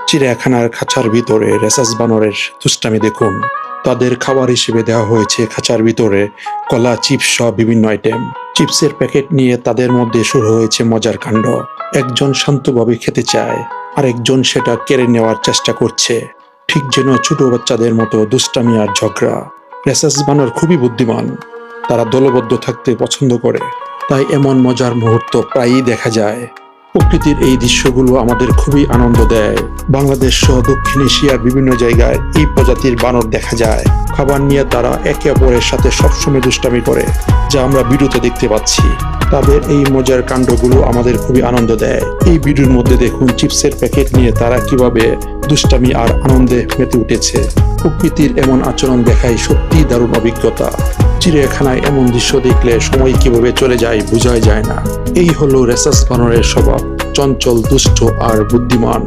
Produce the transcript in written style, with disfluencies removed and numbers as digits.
চিড়িয়াখানার খাঁচার ভিতরে রেসাস বানরের দুষ্টামি দেখুন। তাদের খাবার হিসেবে দেওয়া হয়েছে খাঁচার ভিতরে কলা, চিপস সহ বিভিন্ন আইটেম। চিপসের প্যাকেট নিয়ে তাদের মধ্যে শুরু হয়েছে মজার কাণ্ড। একজন শান্তভাবে খেতে চায়, আরেকজন সেটা কেড়ে নেওয়ার চেষ্টা করছে, ঠিক যেন ছোট বাচ্চাদের মতো দুষ্টামি আর ঝগড়া। রেসাস বানর খুবই বুদ্ধিমান, তারা দলবদ্ধ থাকতে পছন্দ করে, তাই এমন মজার মুহূর্ত প্রায়ই দেখা যায়। প্রকৃতির এই দৃশ্যগুলো আমাদের খুবই আনন্দ দেয়। বাংলাদেশ সহ দক্ষিণ এশিয়ার বিভিন্ন জায়গায় এই প্রজাতির বানর দেখা যায়। খাবার নিয়ে তারা একে অপরের সাথে সবসময় দুষ্টামি করে, যা আমরা ভিডিওতে দেখতে পাচ্ছি। তাদের এই মজার কাণ্ডগুলো আমাদের খুবই আনন্দ দেয়। এই ভিডিওর মধ্যে দেখুন চিপসের প্যাকেট নিয়ে তারা কিভাবে দুষ্টামি আর আনন্দে মেতে উঠেছে। প্রকৃতির এমন আচরণ দেখাই সত্যি দারুণ অভিজ্ঞতা। চিড়িয়াখানায় এমন দৃশ্য দেখলে সময় কিভাবে চলে যায় বোঝাই যায় না। এই হলো রেসাস বানরের স্বভাব, চঞ্চল, দুষ্ট আর বুদ্ধিমান।